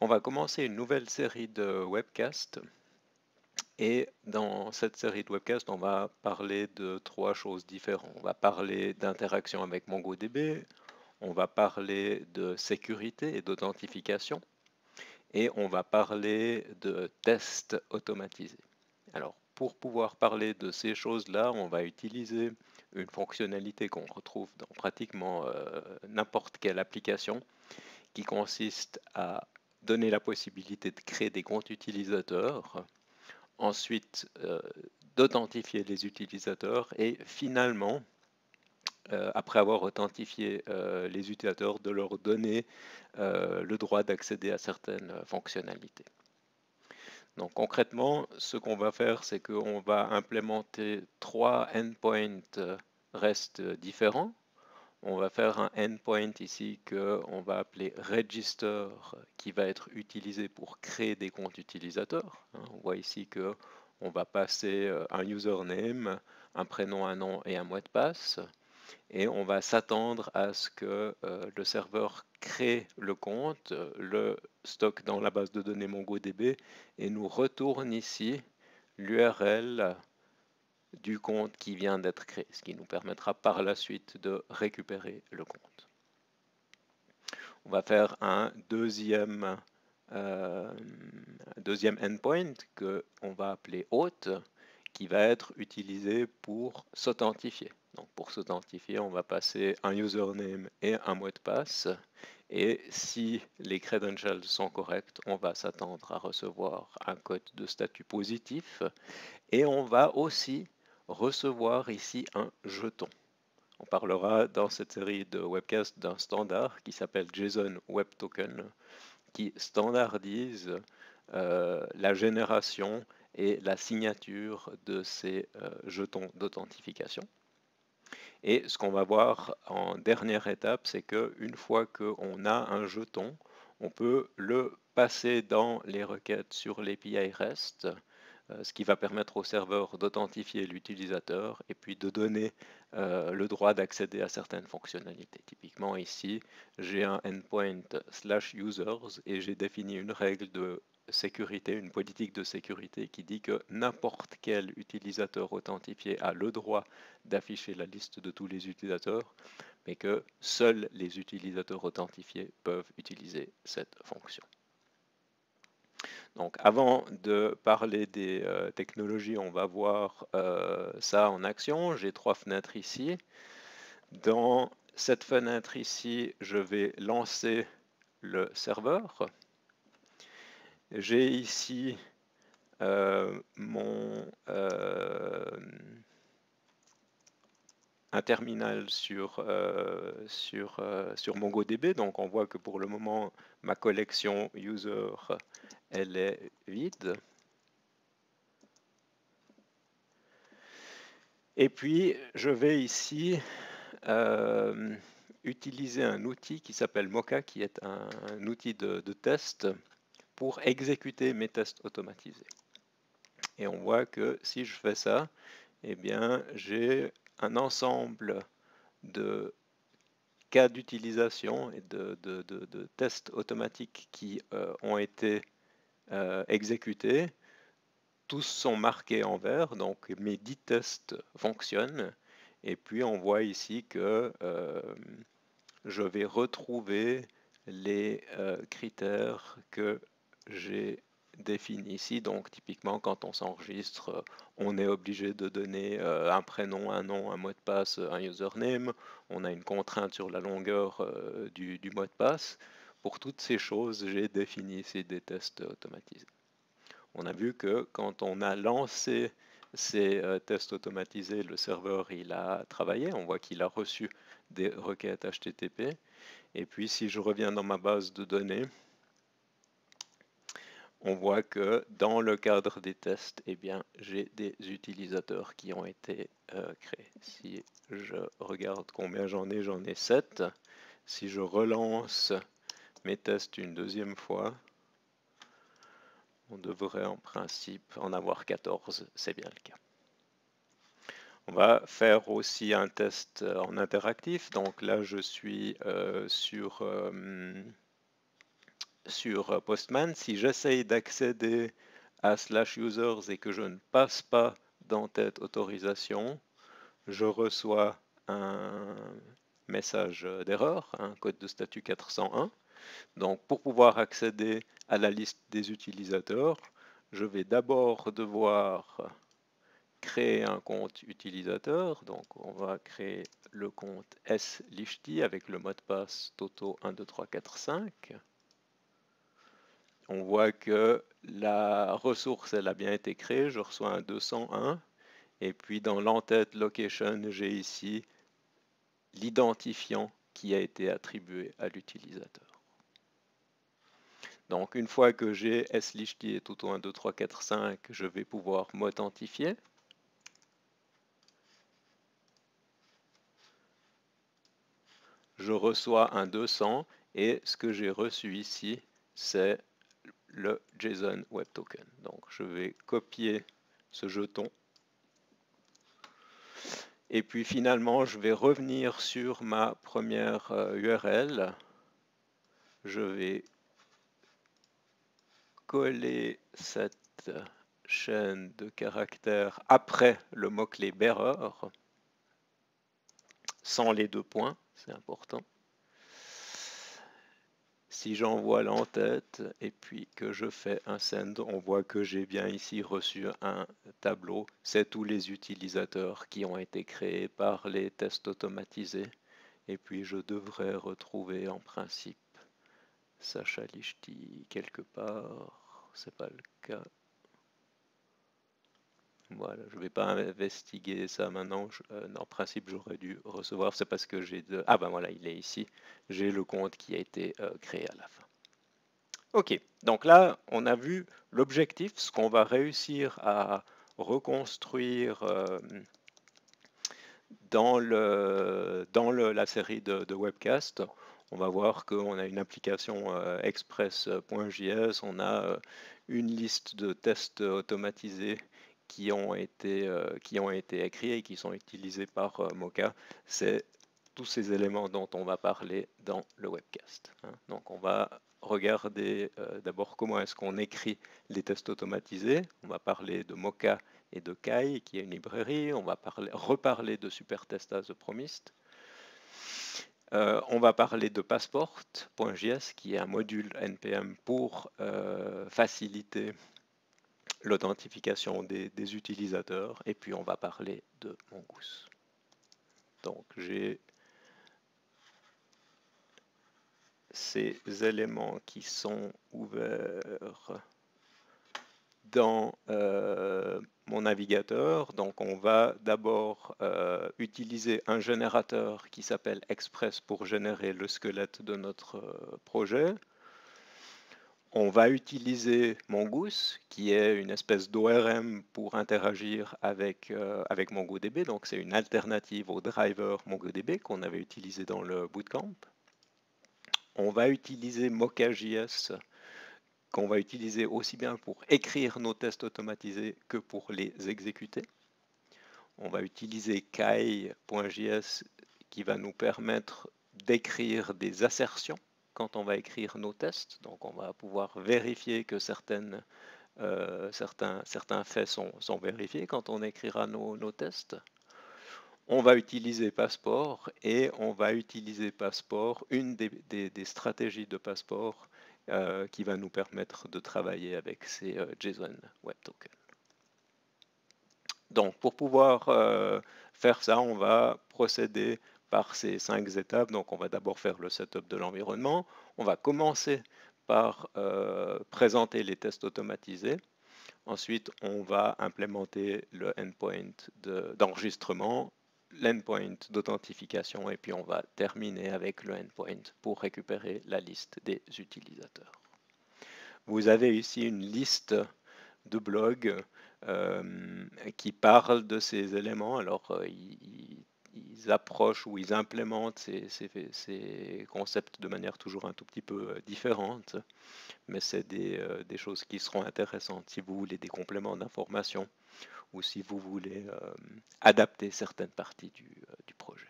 On va commencer une nouvelle série de webcasts et dans cette série de webcasts, on va parler de trois choses différentes. On va parler d'interaction avec MongoDB, on va parler de sécurité et d'authentification et on va parler de tests automatisés. Alors, pour pouvoir parler de ces choses-là, on va utiliser une fonctionnalité qu'on retrouve dans pratiquement n'importe quelle application qui consiste à donner la possibilité de créer des comptes utilisateurs, ensuite d'authentifier les utilisateurs et finalement, après avoir authentifié les utilisateurs, de leur donner le droit d'accéder à certaines fonctionnalités. Donc concrètement, ce qu'on va faire, c'est qu'on va implémenter trois endpoints REST différents. On va faire un endpoint ici qu'on va appeler register qui va être utilisé pour créer des comptes utilisateurs. On voit ici qu'on va passer un username, un prénom, un nom et un mot de passe. Et on va s'attendre à ce que le serveur crée le compte, le stocke dans la base de données MongoDB et nous retourne ici l'URL du compte qui vient d'être créé, ce qui nous permettra par la suite de récupérer le compte. On va faire un deuxième endpoint qu'on va appeler hôte, qui va être utilisé pour s'authentifier. Donc pour s'authentifier, on va passer un username et un mot de passe. Et si les credentials sont corrects, on va s'attendre à recevoir un code de statut positif. Et on va aussi recevoir ici un jeton. On parlera dans cette série de webcasts d'un standard qui s'appelle JSON Web Token, qui standardise la génération et la signature de ces jetons d'authentification. Et ce qu'on va voir en dernière étape, c'est qu'une fois qu'on a un jeton, on peut le passer dans les requêtes sur l'API REST, ce qui va permettre au serveur d'authentifier l'utilisateur et puis de donner le droit d'accéder à certaines fonctionnalités. Typiquement ici, j'ai un endpoint /users et j'ai défini une règle de sécurité, une politique de sécurité qui dit que n'importe quel utilisateur authentifié a le droit d'afficher la liste de tous les utilisateurs, mais que seuls les utilisateurs authentifiés peuvent utiliser cette fonction. Donc avant de parler des technologies, on va voir ça en action. J'ai trois fenêtres ici. Dans cette fenêtre ici, je vais lancer le serveur. J'ai ici un terminal sur MongoDB. Donc on voit que pour le moment, ma collection user, elle est vide. Et puis, je vais ici utiliser un outil qui s'appelle Mocha, qui est un outil de test pour exécuter mes tests automatisés. Et on voit que si je fais ça, eh bien, j'ai un ensemble de cas d'utilisation et de tests automatiques qui ont été exécutés. Tous sont marqués en vert, donc mes 10 tests fonctionnent. Et puis on voit ici que je vais retrouver les critères que j'ai définis ici. Donc typiquement quand on s'enregistre, on est obligé de donner un prénom, un nom, un mot de passe, un username. On a une contrainte sur la longueur du mot de passe. Pour toutes ces choses, j'ai défini ici des tests automatisés. On a vu que quand on a lancé ces tests automatisés, le serveur il a travaillé, on voit qu'il a reçu des requêtes HTTP. Et puis si je reviens dans ma base de données, on voit que dans le cadre des tests, eh bien, j'ai des utilisateurs qui ont été créés. Si je regarde combien j'en ai 7. Si je relance mes tests une deuxième fois, on devrait en principe en avoir 14, c'est bien le cas. On va faire aussi un test en interactif. Donc là, je suis sur sur Postman, si j'essaye d'accéder à /users et que je ne passe pas d'entête autorisation, je reçois un message d'erreur, un code de statut 401. Donc pour pouvoir accéder à la liste des utilisateurs, je vais d'abord devoir créer un compte utilisateur. Donc on va créer le compte slichty avec le mot de passe toto 12345. On voit que la ressource elle a bien été créée, je reçois un 201 et puis dans l'entête location j'ai ici l'identifiant qui a été attribué à l'utilisateur. Donc une fois que j'ai slichty et toto 12345, je vais pouvoir m'authentifier. Je reçois un 200 et ce que j'ai reçu ici, c'est le JSON Web Token. Donc je vais copier ce jeton. Et puis finalement, je vais revenir sur ma première URL. Je vais coller cette chaîne de caractères après le mot-clé bearer, sans les deux points, c'est important. Si j'envoie l'entête et puis que je fais un send, on voit que j'ai bien ici reçu un tableau. C'est tous les utilisateurs qui ont été créés par les tests automatisés. Et puis je devrais retrouver en principe Sacha Lichty quelque part. C'est pas le cas. Voilà, je ne vais pas investiguer ça maintenant. En principe, j'aurais dû recevoir. C'est parce que j'ai de... Ah ben voilà, il est ici. J'ai le compte qui a été créé à la fin. Ok, donc là, on a vu l'objectif, ce qu'on va réussir à reconstruire dans la série de webcast. On va voir qu'on a une application express.js, on a une liste de tests automatisés qui ont été écrits et qui sont utilisés par Mocha. C'est tous ces éléments dont on va parler dans le webcast. Donc on va regarder d'abord comment est-ce qu'on écrit les tests automatisés. On va parler de Mocha et de Kai, qui est une librairie. On va reparler de Supertest as a Promised. On va parler de Passport.js, qui est un module NPM pour faciliter l'authentification des utilisateurs. Et puis on va parler de Mongoose. Donc j'ai ces éléments qui sont ouverts dans mon navigateur. Donc on va d'abord utiliser un générateur qui s'appelle Express pour générer le squelette de notre projet. On va utiliser Mongoose, qui est une espèce d'ORM pour interagir avec MongoDB. Donc c'est une alternative au driver MongoDB qu'on avait utilisé dans le bootcamp. On va utiliser Mocha.js, qu'on va utiliser aussi bien pour écrire nos tests automatisés que pour les exécuter. On va utiliser Kai.js qui va nous permettre d'écrire des assertions quand on va écrire nos tests. Donc on va pouvoir vérifier que certains faits sont vérifiés quand on écrira nos tests. On va utiliser Passport et on va utiliser Passport, une des stratégies de Passport qui va nous permettre de travailler avec ces JSON Web Tokens. Donc pour pouvoir faire ça, on va procéder par ces 5 étapes. Donc on va d'abord faire le setup de l'environnement. On va commencer par présenter les tests automatisés. Ensuite, on va implémenter le endpoint d'enregistrement, l'endpoint d'authentification et puis on va terminer avec le endpoint pour récupérer la liste des utilisateurs. Vous avez ici une liste de blogs qui parlent de ces éléments. Alors, ils approchent ou ils implémentent ces concepts de manière toujours un tout petit peu différente, mais c'est des choses qui seront intéressantes si vous voulez des compléments d'information ou si vous voulez adapter certaines parties du projet.